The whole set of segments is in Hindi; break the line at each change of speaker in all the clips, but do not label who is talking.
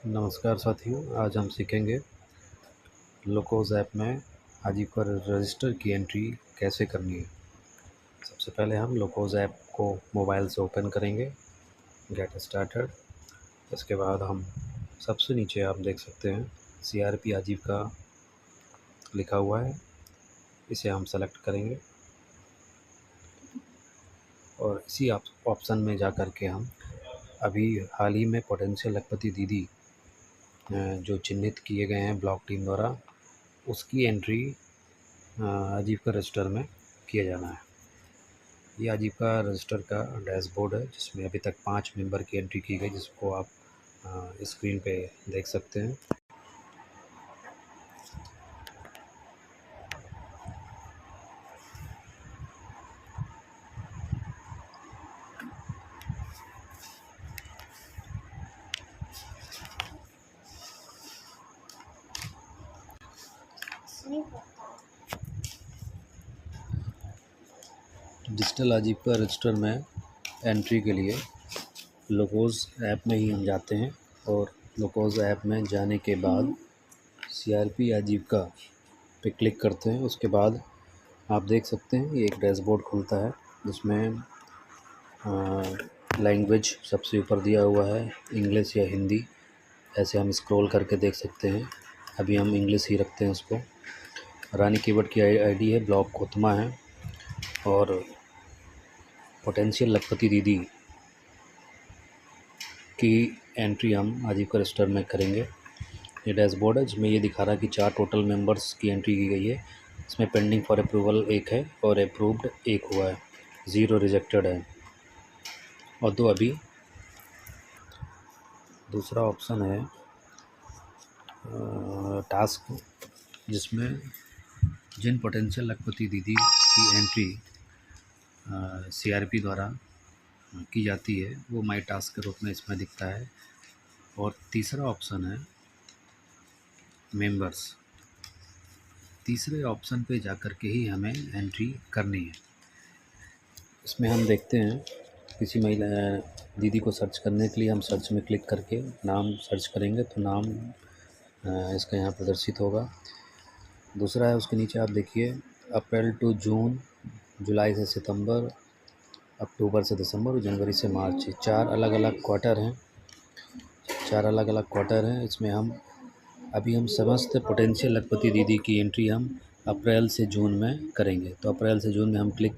नमस्कार साथियों, आज हम सीखेंगे लोकोज़ ऐप में आजीविका रजिस्टर की एंट्री कैसे करनी है। सबसे पहले हम लोकोज़ ऐप को मोबाइल से ओपन करेंगे, गेट स्टार्टेड। इसके बाद हम सबसे नीचे आप देख सकते हैं सीआरपी आजीविका लिखा हुआ है, इसे हम सेलेक्ट करेंगे और इसी ऑप्शन में जा कर के हम अभी हाल ही में पोटेंशियल लखपति दीदी जो चिन्हित किए गए हैं ब्लॉक टीम द्वारा, उसकी एंट्री आजीविका रजिस्टर में किया जाना है। ये आजीविका रजिस्टर का डैशबोर्ड है जिसमें अभी तक 5 मेंबर की एंट्री की गई, जिसको आप स्क्रीन पे देख सकते हैं। डिजिटल आजीविका रजिस्टर में एंट्री के लिए लोकोज़ ऐप में ही हम जाते हैं और लोकोज़ ऐप में जाने के बाद सीआरपी आजीविका पे क्लिक करते हैं। उसके बाद आप देख सकते हैं ये एक डैशबोर्ड खुलता है जिसमें लैंग्वेज सबसे ऊपर दिया हुआ है, इंग्लिश या हिंदी। ऐसे हम स्क्रॉल करके देख सकते हैं। अभी हम इंग्लिश ही रखते हैं उसको। रानी कीवर्ड की आईडी है, ब्लॉक कोतमा है और पोटेंशियल लखपति दीदी की एंट्री हम आजीविका रजिस्टर में करेंगे। ये डैशबोर्ड है जिसमें ये दिखा रहा है कि 4 टोटल मेंबर्स की एंट्री की गई है। इसमें पेंडिंग फॉर अप्रूवल 1 है और अप्रूव्ड 1 हुआ है, 0 रिजेक्टेड है और 2 अभी। दूसरा ऑप्शन है टास्क, जिसमें जिन पोटेंशियल लखपति दीदी की एंट्री सीआरपी द्वारा की जाती है वो माई टास्क के रूप में इसमें दिखता है। और तीसरा ऑप्शन है मेंबर्स। तीसरे ऑप्शन पे जाकर के ही हमें एंट्री करनी है। इसमें हम देखते हैं किसी महिला दीदी को सर्च करने के लिए हम सर्च में क्लिक करके नाम सर्च करेंगे तो नाम इसका यहाँ प्रदर्शित होगा। दूसरा है उसके नीचे आप देखिए अप्रैल टू जून, जुलाई से सितंबर, अक्टूबर से दिसंबर और जनवरी से मार्च। 4 अलग अलग क्वार्टर हैं, 4 अलग अलग क्वार्टर हैं। इसमें अभी हम समस्त पोटेंशियल लखपति दीदी की एंट्री हम अप्रैल से जून में करेंगे। तो अप्रैल से जून में हम क्लिक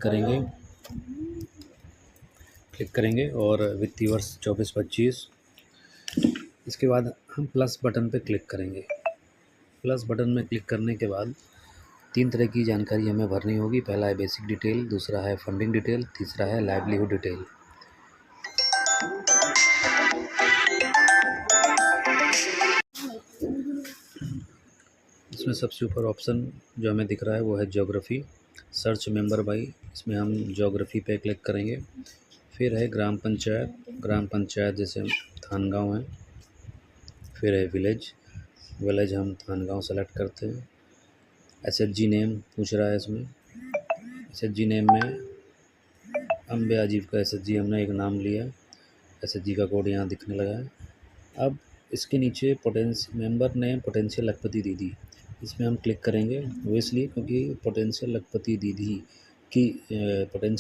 करेंगे और वित्तीय वर्ष 24-25। इसके बाद हम प्लस बटन पे क्लिक करेंगे। प्लस बटन में क्लिक करने के बाद 3 तरह की जानकारी हमें भरनी होगी। पहला है बेसिक डिटेल, दूसरा है फंडिंग डिटेल, तीसरा है लाइवलीहुड डिटेल। इसमें सबसे ऊपर ऑप्शन जो हमें दिख रहा है वो है ज्योग्राफी, सर्च मेंबर बाई। इसमें हम ज्योग्राफी पे क्लिक करेंगे। फिर है ग्राम पंचायत जैसे थानगांव है। फिर है विलेज हम थानगांव सेलेक्ट करते हैं। एसएचजी नेम पूछ रहा है इसमें। एसएचजी नेम में अम्बे आजीविका एसएचजी हमने एक नाम लिया। एसएचजी का कोड यहाँ दिखने लगा है। अब इसके नीचे मेंबर नेम पोटेंशियल लखपति दीदी, इसमें हम क्लिक करेंगे। वो इसलिए क्योंकि पोटेंशियल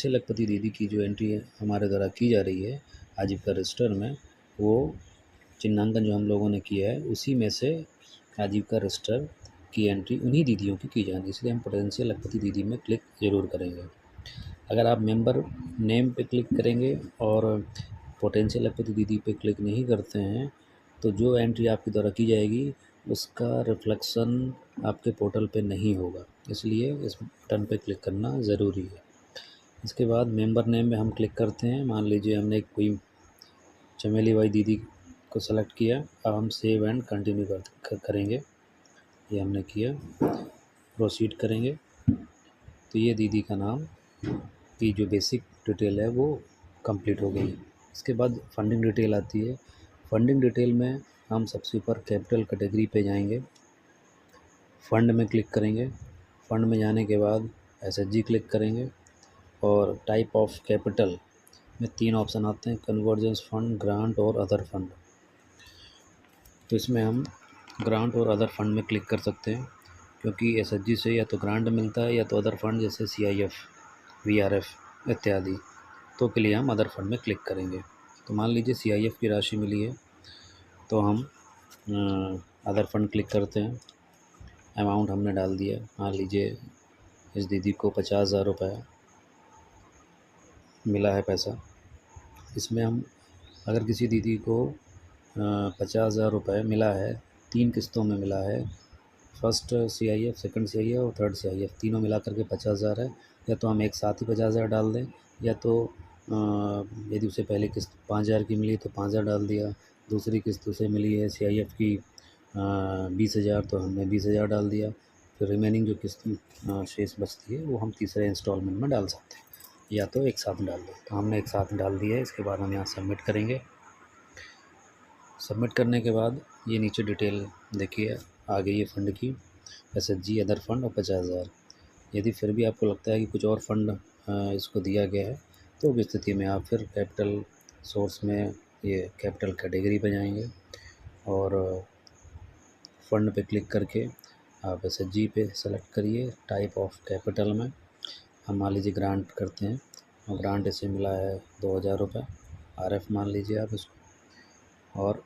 लखपति दीदी की जो एंट्री हमारे द्वारा की जा रही है आजीविका रजिस्टर में, वो चिन्हांकन जो हम लोगों ने किया है उसी में से आजीविका रजिस्टर की एंट्री उन्हीं दीदियों की जानी, इसलिए हम पोटेंशियल लखपति दीदी में क्लिक ज़रूर करेंगे। अगर आप मेंबर नेम पे क्लिक करेंगे और पोटेंशियल लखपति दीदी पे क्लिक नहीं करते हैं तो जो एंट्री आपके द्वारा की जाएगी उसका रिफ्लेक्शन आपके पोर्टल पे नहीं होगा, इसलिए इस बटन पे क्लिक करना ज़रूरी है। इसके बाद मेंबर नेम में हम क्लिक करते हैं। मान लीजिए हमने कोई चमेली बाई दीदी को सेलेक्ट किया। अब हम सेव एंड कंटिन्यू करेंगे। ये हमने किया, प्रोसीड करेंगे तो ये दीदी का नाम की जो बेसिक डिटेल है वो कंप्लीट हो गई। इसके बाद फंडिंग डिटेल आती है। फंडिंग डिटेल में हम सबसे ऊपर कैपिटल कैटेगरी पे जाएंगे, फ़ंड में क्लिक करेंगे। फ़ंड में जाने के बाद एसएचजी क्लिक करेंगे और टाइप ऑफ कैपिटल में 3 ऑप्शन आते हैं, कन्वर्जेंस फंड, ग्रांट और अदर फंड। तो इसमें हम ग्रांट और अदर फंड में क्लिक कर सकते हैं, क्योंकि एसएचजी से या तो ग्रांट मिलता है या तो अदर फंड जैसे सीआईएफ, वीआरएफ इत्यादि। तो के लिए हम अदर फंड में क्लिक करेंगे। तो मान लीजिए सीआईएफ की राशि मिली है, तो हम अदर फंड क्लिक करते हैं। अमाउंट हमने डाल दिया, मान लीजिए इस दीदी को 50,000 रुपये मिला है पैसा। इसमें हम अगर किसी दीदी को 50,000 रुपये मिला है, 3 किस्तों में मिला है, फर्स्ट सीआईएफ, सेकंड सीआईएफ और थर्ड सीआईएफ, तीनों मिला करके 50,000 है। या तो हम एक साथ ही 50,000 डाल दें, या तो यदि उसे पहली किस्त 5,000 की मिली तो 5,000 डाल दिया, दूसरी किस्त उसे मिली है सीआईएफ की 20,000 तो हमने 20,000 डाल दिया, फिर रिमेनिंग जो किस्त शेष बचती है वो हम तीसरे इंस्टॉलमेंट में डाल सकते हैं, या तो एक साथ डाल दें। तो हमने एक साथ डाल दिया है। इसके बाद हम यहाँ सबमिट करेंगे। सबमिट करने के बाद ये नीचे डिटेल देखिए आ गई है फंड की, एसएचजी, अदर फंड और 50,000। यदि फिर भी आपको लगता है कि कुछ और फंड इसको दिया गया है, तो उस स्थिति में आप फिर कैपिटल सोर्स में ये कैपिटल कैटेगरी पे जाएंगे और फंड पे क्लिक करके आप एसएचजी पे सेलेक्ट करिए। टाइप ऑफ कैपिटल में हम मान लीजिए ग्रांट करते हैं, और ग्रांट इसे मिला है 2,000 रुपये, आरएफ मान लीजिए आप इसको, और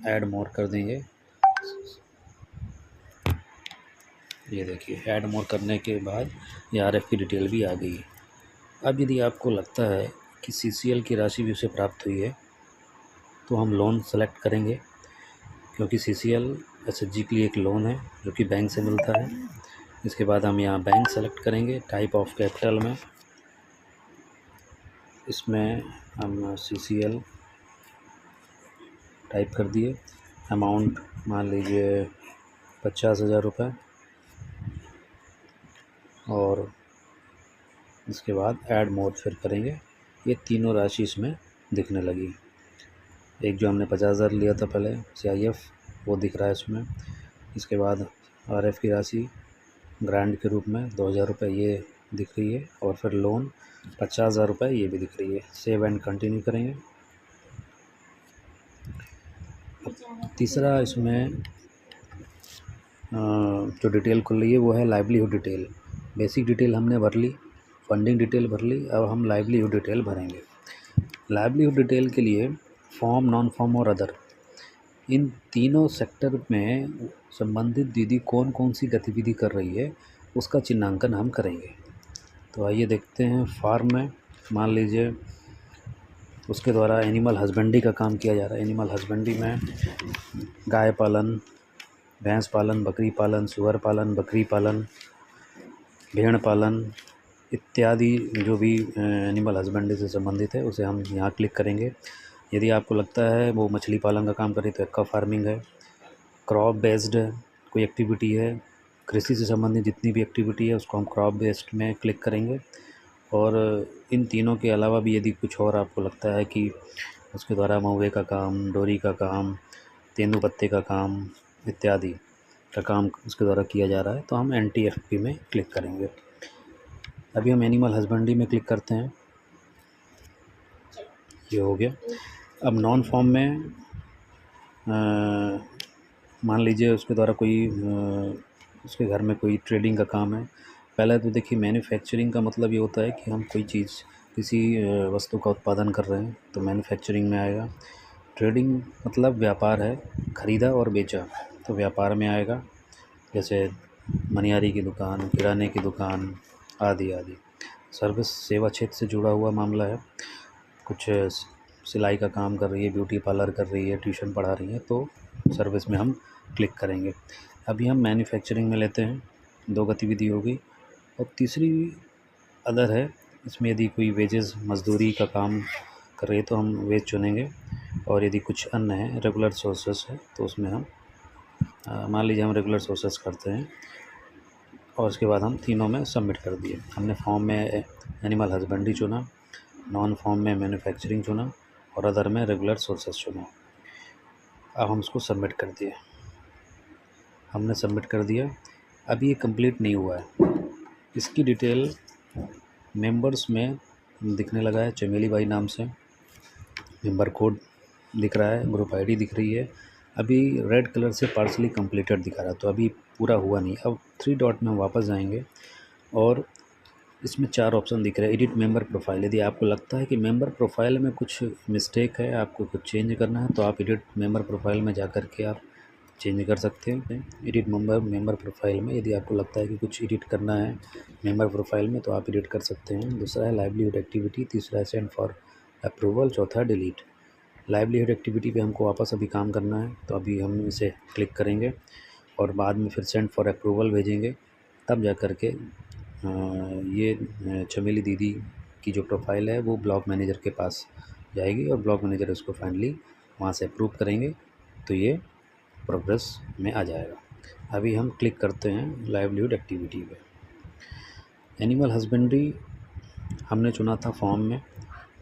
ऐड मोर कर देंगे। ये देखिए ऐड मोर करने के बाद ये आरएफ की डिटेल भी आ गई है। अब यदि आपको लगता है कि सीसीएल की राशि भी उसे प्राप्त हुई है, तो हम लोन सेलेक्ट करेंगे, क्योंकि सीसीएल एसएचजी के लिए एक लोन है जो कि बैंक से मिलता है। इसके बाद हम यहाँ बैंक सेलेक्ट करेंगे। टाइप ऑफ कैपिटल में इसमें हम सीसीएल टाइप कर दिए। अमाउंट मान लीजिए 50,000 रुपये, और इसके बाद ऐड मोर फिर करेंगे। ये तीनों राशि इसमें दिखने लगी। एक जो हमने 50,000 लिया था पहले सीआईएफ, वो दिख रहा है इसमें। इसके बाद आरएफ की राशि ग्रांट के रूप में 2,000 रुपये ये दिख रही है, और फिर लोन 50,000 रुपये ये भी दिख रही है। सेव एंड कंटिन्यू करेंगे। तीसरा इसमें जो डिटेल खुल रही है वो है लाइवलीहुड डिटेल। बेसिक डिटेल हमने भर ली, फंडिंग डिटेल भर ली, अब हम लाइवलीहुड डिटेल भरेंगे। लाइवलीहुड डिटेल के लिए फॉर्म, नॉन फॉर्म और अदर, इन तीनों सेक्टर में संबंधित दीदी कौन कौन सी गतिविधि कर रही है उसका चिन्हांकन हम करेंगे। तो आइए देखते हैं। फार्म में मान लीजिए उसके द्वारा एनिमल हस्बेंड्री का काम किया जा रहा है। एनिमल हस्बेंड्री में गाय पालन, भैंस पालन, बकरी पालन, सुअर पालन, बकरी पालन, भेड़ पालन इत्यादि जो भी एनिमल हस्बेंड्री से संबंधित है उसे हम यहाँ क्लिक करेंगे। यदि आपको लगता है वो मछली पालन का काम करे तो एक्वा फार्मिंग है। क्रॉप बेस्ड कोई एक्टिविटी है, कृषि से संबंधित जितनी भी एक्टिविटी है उसको हम क्रॉप बेस्ड में क्लिक करेंगे। और इन तीनों के अलावा भी यदि कुछ और आपको लगता है कि उसके द्वारा महुए का काम, डोरी का काम, तेंदूपत्ते का काम इत्यादि का काम उसके द्वारा किया जा रहा है, तो हम एनटीएफपी में क्लिक करेंगे। अभी हम एनिमल हस्बेंड्री में क्लिक करते हैं। ये हो गया। अब नॉन फॉर्म में मान लीजिए उसके द्वारा कोई उसके घर में कोई ट्रेडिंग का काम है। पहले तो देखिए मैन्युफैक्चरिंग का मतलब ये होता है कि हम कोई चीज़, किसी वस्तु का उत्पादन कर रहे हैं तो मैन्युफैक्चरिंग में आएगा। ट्रेडिंग मतलब व्यापार है, ख़रीदा और बेचा, तो व्यापार में आएगा। जैसे मनिहारी की दुकान, किराने की दुकान आदि आदि। सर्विस सेवा क्षेत्र से जुड़ा हुआ मामला है। कुछ सिलाई का काम कर रही है, ब्यूटी पार्लर कर रही है, ट्यूशन पढ़ा रही है, तो सर्विस में हम क्लिक करेंगे। अभी हम मैन्युफैक्चरिंग में लेते हैं, 2 गतिविधि हो गई। और तीसरी अदर है, इसमें यदि कोई वेजेस, मजदूरी का काम कर रही है तो हम वेज चुनेंगे। और यदि कुछ अन्य है, रेगुलर सोर्सेस है, तो उसमें हम मान लीजिए हम रेगुलर सोर्सेस करते हैं। और उसके बाद हम तीनों में सबमिट कर दिए। हमने फॉर्म में एनिमल हस्बेंड्री चुना, नॉन फॉर्म में मैन्युफैक्चरिंग चुना, और अदर में रेगुलर सोर्सेस चुना। अब हम उसको सबमिट कर दिए। हमने सबमिट कर दिया। अभी ये कंप्लीट नहीं हुआ है। इसकी डिटेल मेंबर्स में दिखने लगा है, चमेली बाई नाम से। मेंबर कोड दिख रहा है, ग्रुप आईडी दिख रही है। अभी रेड कलर से पार्शली कंप्लीटेड दिखा रहा है, तो अभी पूरा हुआ नहीं। अब 3 डॉट में हम वापस जाएंगे और इसमें 4 ऑप्शन दिख रहे हैं। एडिट मेंबर प्रोफाइल, यदि आपको लगता है कि मेंबर प्रोफाइल में कुछ मिस्टेक है, आपको कुछ चेंज करना है, तो आप एडिट मेंबर प्रोफाइल में जा कर के आप चेंज कर सकते हैं। एडिट मेंबर प्रोफाइल में यदि आपको लगता है कि कुछ एडिट करना है मेंबर प्रोफाइल में, तो आप एडिट कर सकते हैं। दूसरा है लाइवलीहुड एक्टिविटी, तीसरा है सेंड फॉर अप्रूवल, चौथा है डिलीट। लाइवलीहुड एक्टिविटी पे हमको वापस अभी काम करना है, तो अभी हम इसे क्लिक करेंगे और बाद में फिर सेंड फॉर अप्रूवल भेजेंगे, तब जा कर के ये चमेली दीदी की जो प्रोफाइल है वो ब्लॉग मैनेजर के पास जाएगी और ब्लॉग मैनेजर उसको फाइनली वहाँ से अप्रूव करेंगे, तो ये प्रोग्रेस में आ जाएगा। अभी हम क्लिक करते हैं लाइवलीहुड एक्टिविटी पे। एनिमल हस्बेंड्री हमने चुना था फॉर्म में,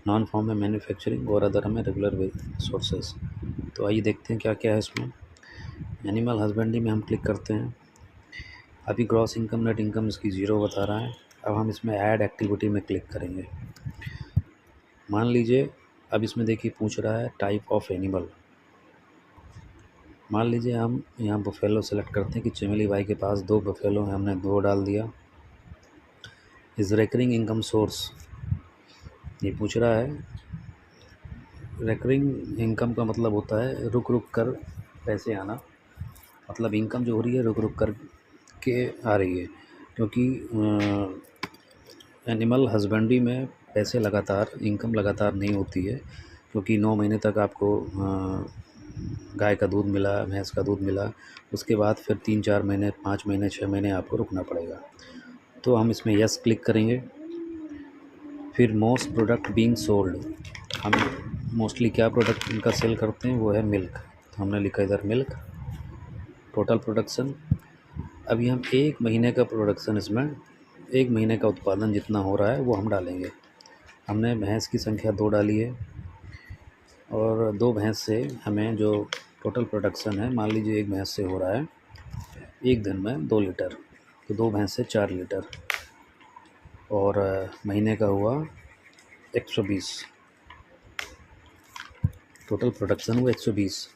नॉन फॉर्म में मैन्युफैक्चरिंग और अदर में रेगुलर सोर्सेस। तो आइए देखते हैं क्या क्या है इसमें। एनिमल हस्बेंड्री में हम क्लिक करते हैं। अभी ग्रॉस इनकम नेट इनकम इसकी 0 बता रहा है। अब हम इसमें ऐड एक्टिविटी में क्लिक करेंगे। मान लीजिए अब इसमें देखिए पूछ रहा है टाइप ऑफ एनिमल। मान लीजिए हम यहाँ बफेलो सेलेक्ट करते हैं कि चमेली भाई के पास 2 बफेलो हैं, हमने 2 डाल दिया। इज़ रेकरिंग इनकम सोर्स, ये पूछ रहा है। रेकरिंग इनकम का मतलब होता है रुक रुक कर पैसे आना, मतलब इनकम जो हो रही है रुक रुक कर के आ रही है, क्योंकि एनिमल हस्बेंड्री में पैसे लगातार, इनकम लगातार नहीं होती है, क्योंकि 9 महीने तक आपको गाय का दूध मिला, भैंस का दूध मिला, उसके बाद फिर 3-4 महीने, 5 महीने, 6 महीने आपको रुकना पड़ेगा। तो हम इसमें यस क्लिक करेंगे। फिर मोस्ट प्रोडक्ट बीइंग सोल्ड, हम मोस्टली क्या प्रोडक्ट इनका सेल करते हैं, वो है मिल्क, तो हमने लिखा इधर मिल्क। टोटल प्रोडक्शन, अभी हम 1 महीने का प्रोडक्शन, इसमें 1 महीने का उत्पादन जितना हो रहा है वो हम डालेंगे। हमने भैंस की संख्या 2 डाली है और 2 भैंस से हमें जो टोटल प्रोडक्शन है, मान लीजिए एक भैंस से हो रहा है एक दिन में 2 लीटर, तो 2 भैंस से 4 लीटर और महीने का हुआ 120, टोटल प्रोडक्शन हुआ 120।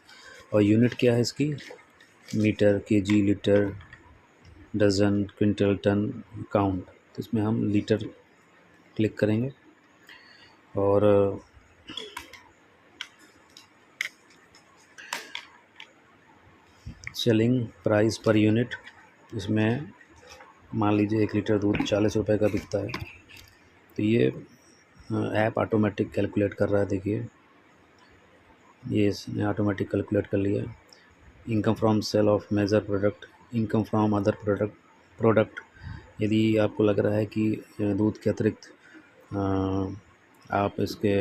और यूनिट क्या है इसकी, metre, KG, litre, dozen, quintal, ton, count. तो इसमें हम लीटर क्लिक करेंगे और सेलिंग प्राइस पर यूनिट, इसमें मान लीजिए 1 लीटर दूध 40 रुपये का बिकता है, तो ये ऐप ऑटोमेटिक कैलकुलेट कर रहा है। देखिए ये इसने ऑटोमेटिक कैलकुलेट कर लिया। Income from sale of major product, income from other product, यदि आपको लग रहा है कि दूध के अतिरिक्त आप इसके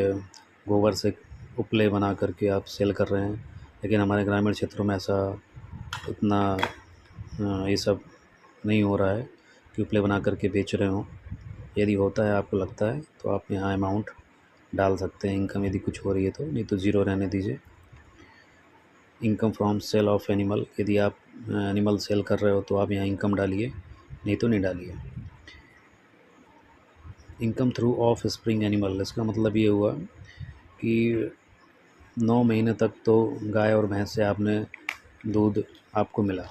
गोबर से उपले बना करके आप सेल कर रहे हैं, लेकिन हमारे ग्रामीण क्षेत्रों में ऐसा इतना ये सब नहीं हो रहा है कि उपले बना करके बेच रहे हों। यदि होता है, आपको लगता है, तो आप यहाँ अमाउंट डाल सकते हैं, इनकम यदि कुछ हो रही है तो, नहीं तो 0 रहने दीजिए। Income from sale of animal, यदि आप एनिमल सेल कर रहे हो तो आप यहाँ इनकम डालिए, नहीं तो नहीं डालिए। Income through of spring animal, इसका मतलब ये हुआ कि 9 महीने तक तो गाय और भैंस से आपने दूध आपको मिला,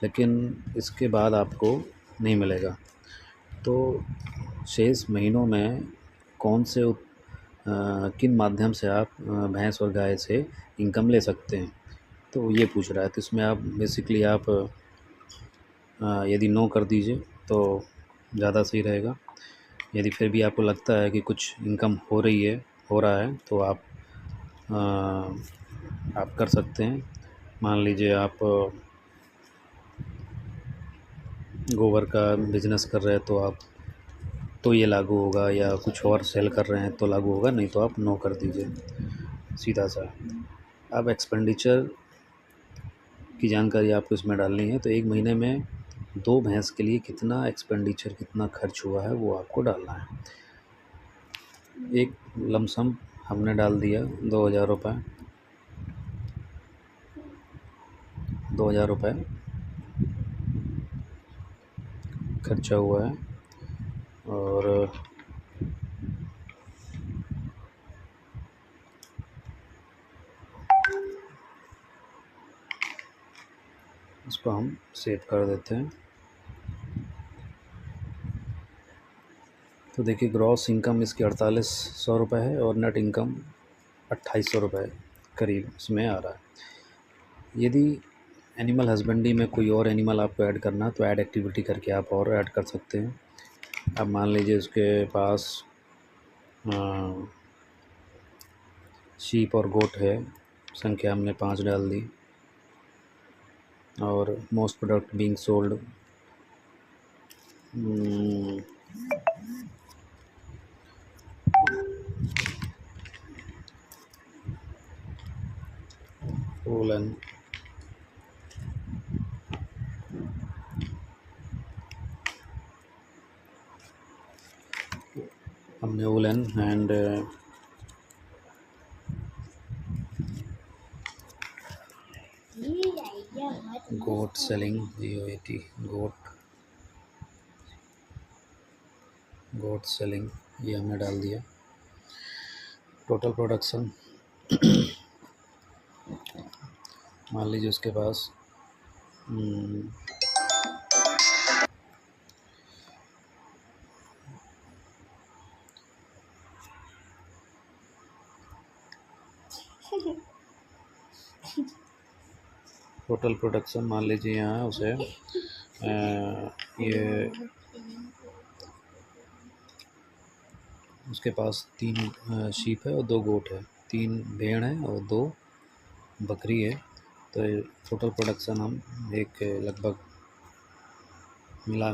लेकिन इसके बाद आपको नहीं मिलेगा। तो शेष महीनों में कौन से किन माध्यम से आप भैंस और गाय से इनकम ले सकते हैं, तो ये पूछ रहा है। तो इसमें आप बेसिकली आप यदि नो कर दीजिए तो ज़्यादा सही रहेगा। यदि फिर भी आपको लगता है कि कुछ इनकम हो रहा है, तो आप कर सकते हैं। मान लीजिए आप गोबर का बिज़नेस कर रहे हैं, तो आप, तो ये लागू होगा, या कुछ और सेल कर रहे हैं तो लागू होगा, नहीं तो आप नो कर दीजिए सीधा सा। अब एक्सपेंडिचर की जानकारी आपको इसमें डालनी है, तो 1 महीने में 2 भैंस के लिए कितना एक्सपेंडिचर, कितना खर्च हुआ है, वो आपको डालना है। एक लमसम हमने डाल दिया 2,000 रुपये, 2,000 रुपये खर्चा हुआ है। और इसको हम सेव कर देते हैं। तो देखिए ग्रॉस इनकम इसकी 4800 रुपये है और नेट इनकम 2800 रुपये करीब इसमें आ रहा है। यदि एनिमल हस्बेंड्री में कोई और एनिमल आपको ऐड करना है तो ऐड एक्टिविटी करके आप और ऐड कर सकते हैं। अब मान लीजिए उसके पास शीप और गोट है, संख्या हमने 5 डाल दी, और most product being sold woollen, हमने woollen and goat selling GOAT goat selling ये हमने डाल दिया। टोटल प्रोडक्शन मान लीजिए उसके पास टोटल प्रोडक्शन मान लीजिए यहाँ उसे ये उसके पास 3 शीप है और 2 गोट है, 3 भेड़ हैं और 2 बकरी है। तो टोटल प्रोडक्शन हम एक लगभग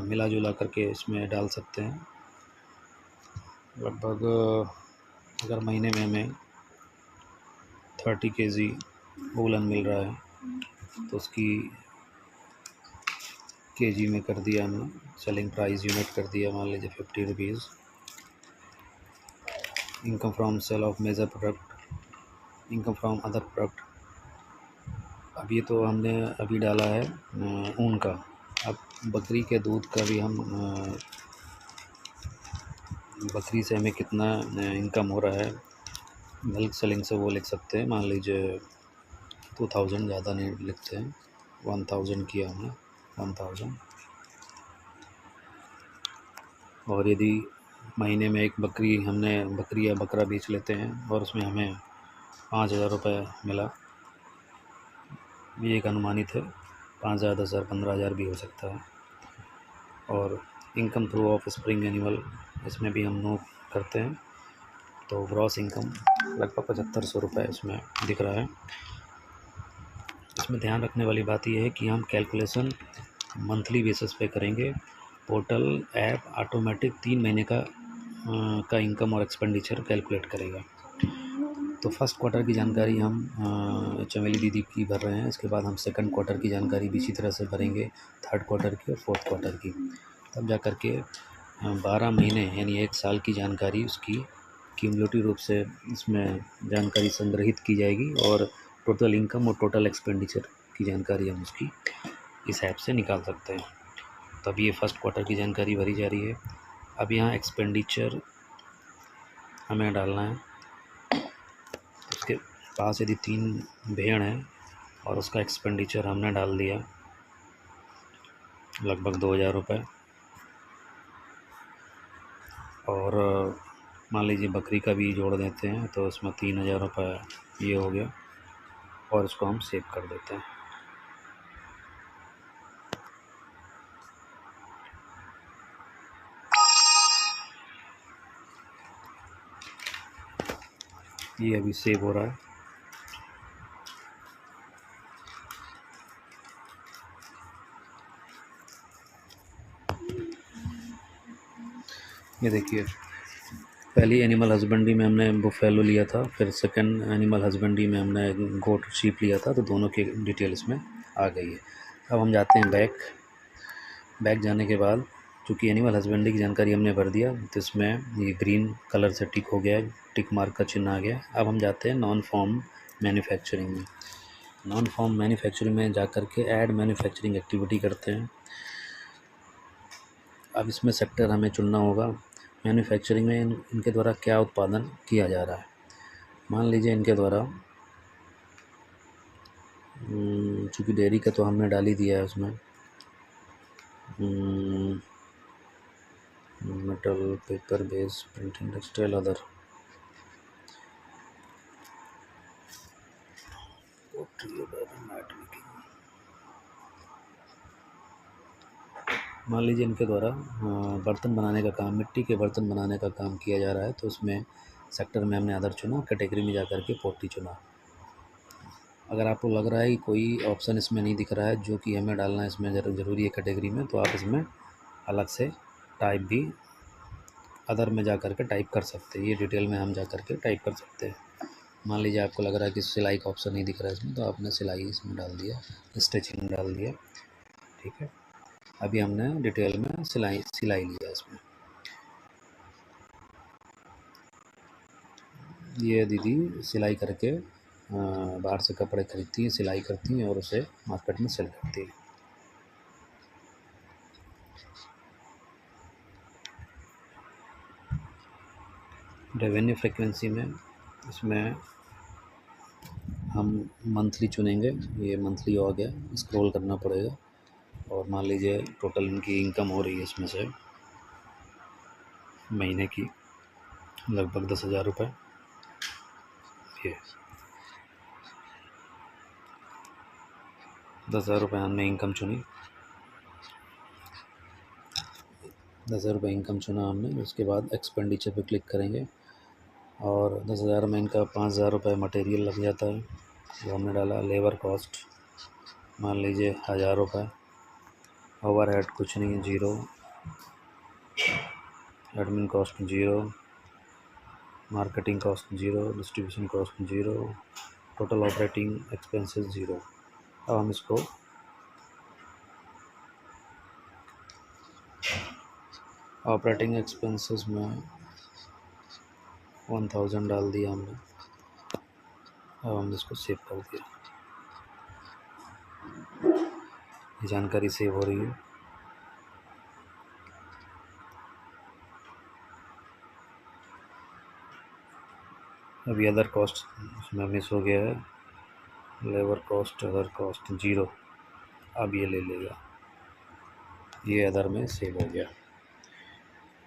मिला जुला करके इसमें डाल सकते हैं। लगभग अगर महीने में हमें 30 kg वूलन मिल रहा है तो उसकी केजी में कर दिया हमने, सेलिंग प्राइस यूनिट कर दिया मान लीजिए 50 rupees. Income from sale of major product, income from other product. अब ये तो हमने अभी डाला है ऊन का। अब बकरी के दूध का भी हम बकरी से हमें कितना इनकम हो रहा है मिल्क सेलिंग से वो लिख सकते हैं। मान लीजिए 2000, ज़्यादा नहीं लिखते हैं, 1000 किया हमने, 1000। और यदि महीने में एक बकरी या बकरा बेच लेते हैं और उसमें हमें 5000 रुपये मिला, ये एक अनुमानित है, 5000, 10,000, 15,000 भी हो सकता है। और income through of spring animal, इसमें भी हम नोट करते हैं, तो ग्रॉस इनकम लगभग 7500 रुपये इसमें दिख रहा है। इसमें ध्यान रखने वाली बात यह है कि हम कैलकुलेशन मंथली बेसिस पे करेंगे। पोर्टल ऐप ऑटोमेटिक 3 महीने का इनकम और एक्सपेंडिचर कैलकुलेट करेगा। तो फर्स्ट क्वार्टर की जानकारी हम चमेली दीदी की भर रहे हैं, इसके बाद हम सेकंड क्वार्टर की जानकारी भी इसी तरह से भरेंगे, थर्ड क्वार्टर की और फोर्थ क्वार्टर की। तब जा कर के 12 महीने यानी 1 साल की जानकारी उसकी क्यूमुलेटिव रूप से इसमें जानकारी संग्रहित की जाएगी और टोटल इनकम और टोटल एक्सपेंडिचर की जानकारी हम उसकी इस ऐप से निकाल सकते हैं। तो अब ये फर्स्ट क्वार्टर की जानकारी भरी जा रही है। अब यहाँ एक्सपेंडिचर हमें डालना है। उसके पास यदि 3 भेड़ हैं और उसका एक्सपेंडिचर हमने डाल दिया लगभग 2000 रुपये, और मान लीजिए बकरी का भी जोड़ देते हैं तो उसमें 3000 रुपये ये हो गया, और इसको हम सेव कर देते हैं। ये अभी सेव हो रहा है। ये देखिए पहली एनिमल हस्बेंड्री में हमने बुफेलो लिया था, फिर सेकंड एनिमल हस्बेंड्री में हमने गोट शीप लिया था, तो दोनों की डिटेल इसमें आ गई है। अब हम जाते हैं बैक जाने के बाद चूँकि एनिमल हस्बेंड्री की जानकारी हमने भर दिया तो इसमें ये ग्रीन कलर से टिक हो गया है, टिक मार्क का चिन्ह आ गया। अब हम जाते हैं नॉन फॉर्म मैन्युफैक्चरिंग में। नॉन फॉर्म मैन्युफैक्चरिंग में जा कर के ऐड मैन्युफैक्चरिंग एक्टिविटी करते हैं। अब इसमें सेक्टर हमें चुनना होगा। मैन्युफैक्चरिंग में इनके द्वारा क्या उत्पादन किया जा रहा है। मान लीजिए इनके द्वारा चूँकि डेयरी का तो हमने डाल ही दिया है उसमें। Metal, paper base, printing, textile, other. मान लीजिए इनके द्वारा बर्तन बनाने का काम, मिट्टी के बर्तन बनाने का काम किया जा रहा है, तो उसमें सेक्टर में हमने अदर चुना, कैटेगरी में जा कर के पोटी चुना। अगर आपको लग रहा है कि कोई ऑप्शन इसमें नहीं दिख रहा है जो कि हमें डालना इसमें ज़रूरी है कैटेगरी में, तो आप इसमें अलग से टाइप भी अदर में जा कर के टाइप कर सकते हैं। ये डिटेल में हम जा कर के टाइप कर सकते हैं। मान लीजिए आपको लग रहा है कि सिलाई का ऑप्शन नहीं दिख रहा है इसमें, तो आपने सिलाई इसमें डाल दिया, स्टिचिंग डाल दिया, ठीक है। अभी हमने डिटेल में सिलाई लिया इसमें। ये दीदी सिलाई करके बाहर से कपड़े खरीदती हैं, सिलाई करती हैं और उसे मार्केट में सेल करती हैं। रेवेन्यू फ्रीक्वेंसी में इसमें हम मंथली चुनेंगे। ये मंथली हो गया, स्क्रॉल करना पड़ेगा और मान लीजिए टोटल इनकी इनकम हो रही है इसमें से महीने की लगभग 10,000 रुपये। ये 10,000 रुपये हमने इनकम चुनी, 10,000 रुपये इनकम चुना हमने। उसके बाद एक्सपेंडिचर पे क्लिक करेंगे और 10,000 में इनका 5,000 रुपये मटेरियल लग जाता है, वो हमने डाला। लेबर कॉस्ट मान लीजिए 1,000 रुपये, ओवरहेड कुछ नहीं है, 0, admin cost 0, marketing cost 0, distribution cost 0, total operating expenses 0। अब हम इसको ऑपरेटिंग एक्सपेंसेस में 1,000 डाल दिया हमने। अब हम इसको सेव कर दिया, जानकारी सेव हो रही है। अभी अदर कॉस्ट इसमें मिस हो गया है, लेबर कॉस्ट, अदर कॉस्ट 0। अब ये ले लेगा, ये अदर में सेव हो गया।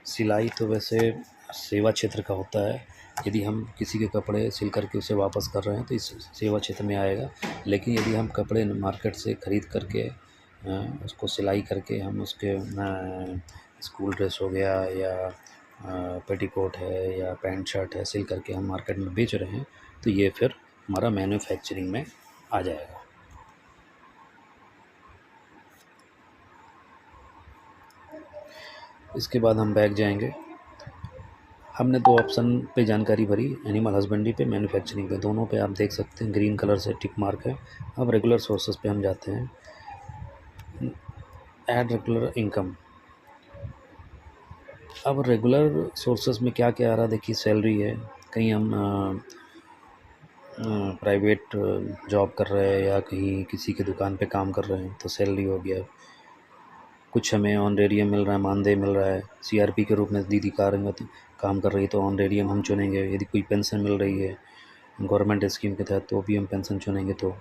सिलाई तो वैसे सेवा क्षेत्र का होता है, यदि हम किसी के कपड़े सिल करके उसे वापस कर रहे हैं तो इस सेवा क्षेत्र में आएगा। लेकिन यदि हम कपड़े मार्केट से ख़रीद करके उसको सिलाई करके हम उसके स्कूल ड्रेस हो गया या पेटीकोट है या पैंट शर्ट है, सिल करके हम मार्केट में बेच रहे हैं, तो ये फिर हमारा मैन्युफैक्चरिंग में आ जाएगा। इसके बाद हम बैक जाएंगे। हमने 2 ऑप्शन पे जानकारी भरी, एनिमल हस्बेंड्री पे, मैन्युफैक्चरिंग पे। दोनों पे आप देख सकते हैं ग्रीन कलर से टिक मार्क है। अब रेगुलर सोर्सेज पे हम जाते हैं, ऐड रेगुलर इनकम। अब रेगुलर सोर्सेज में क्या क्या आ रहा है देखिए, सैलरी है, कहीं हम प्राइवेट जॉब कर रहे हैं या कहीं किसी की दुकान पे काम कर रहे हैं तो सैलरी हो गया। कुछ हमें ऑनरेडियम मिल रहा है, मानदेय मिल रहा है, सीआरपी के रूप में दीदी काम कर रही है तो ऑनरेडियम हम चुनेंगे। यदि कोई पेंशन मिल रही है गवर्नमेंट स्कीम के तहत तो भी हम पेंशन चुनेंगे। तो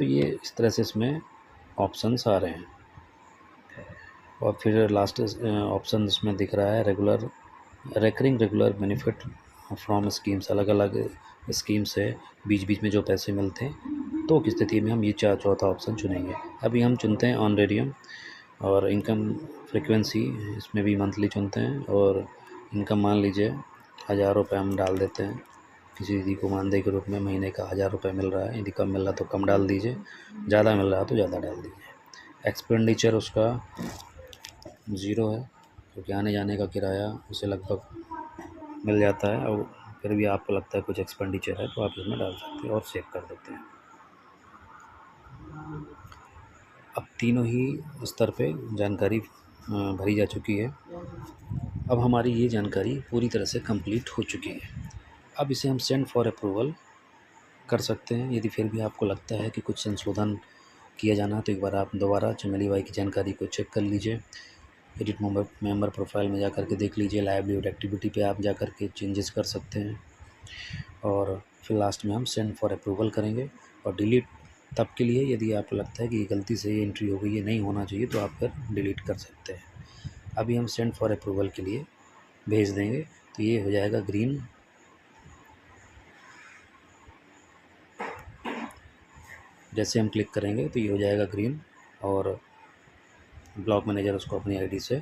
ये इस तरह से इसमें ऑप्शंस आ रहे हैं। और फिर लास्ट ऑप्शन इसमें दिख रहा है recurring regular benefit from schemes. अलग अलग स्कीम से बीच बीच में जो पैसे मिलते हैं, तो किस स्थिति में हम ये चौथा ऑप्शन चुनेंगे। अभी हम चुनते हैं ऑनरेडियम। और इनकम फ्रीक्वेंसी इसमें भी मंथली चुनते हैं और इनकम मान लीजिए 1,000 रुपये हम डाल देते हैं। किसी दीदी को मानदेय के रूप में महीने का 1,000 रुपये मिल रहा है, यदि कम मिल रहा तो कम डाल दीजिए, ज़्यादा मिल रहा तो ज़्यादा डाल दीजिए। एक्सपेंडिचर उसका 0 है क्योंकि आने जाने का किराया उसे लगभग मिल जाता है, और फिर भी आपको लगता है कुछ एक्सपेंडिचर है तो आप इसमें डाल सकते हैं और सेव कर देते हैं। अब तीनों ही स्तर पे जानकारी भरी जा चुकी है। अब हमारी ये जानकारी पूरी तरह से कंप्लीट हो चुकी है। अब इसे हम सेंड फॉर अप्रूवल कर सकते हैं। यदि फिर भी आपको लगता है कि कुछ संशोधन किया जाना है तो एक बार आप दोबारा चमेली बाई की जानकारी को चेक कर लीजिए। एडिट मेंबर प्रोफाइल में जा कर के देख लीजिए, लाइवलीहुड एक्टिविटी पे आप जा कर के चेंजेस कर सकते हैं। और फिर लास्ट में हम सेंड फॉर अप्रूवल करेंगे और डिलीट तब के लिए यदि आपको लगता है कि गलती से ये एंट्री हो गई, ये नहीं होना चाहिए, तो आप फिर डिलीट कर सकते हैं। अभी हम सेंड फॉर अप्रूवल के लिए भेज देंगे, तो ये हो जाएगा ग्रीन। जैसे हम क्लिक करेंगे तो ये हो जाएगा ग्रीन, और ब्लॉक मैनेजर उसको अपनी आईडी से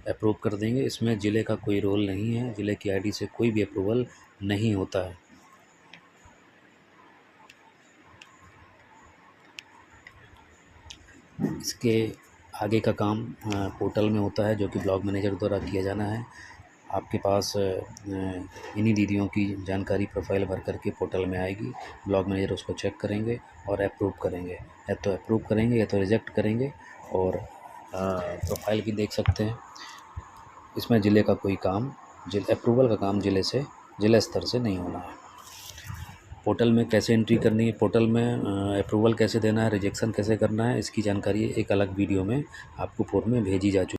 अप्रूव कर देंगे। इसमें ज़िले का कोई रोल नहीं है, ज़िले की आईडी से कोई भी अप्रूवल नहीं होता है। इसके आगे का काम पोर्टल में होता है, जो कि ब्लॉक मैनेजर द्वारा किया जाना है। आपके पास इन्हीं दीदियों की जानकारी प्रोफाइल भर करके पोर्टल में आएगी। ब्लॉक मैनेजर उसको चेक करेंगे और अप्रूव करेंगे, या तो अप्रूव करेंगे या तो रिजेक्ट करेंगे। और प्रोफाइल भी देख सकते हैं, इसमें ज़िले का कोई काम, अप्रूवल का काम ज़िला स्तर से नहीं होना है। पोर्टल में कैसे एंट्री करनी है, पोर्टल में अप्रूवल कैसे देना है, रिजेक्शन कैसे करना है, इसकी जानकारी एक अलग वीडियो में आपको फॉर्म में भेजी जा चुकी है।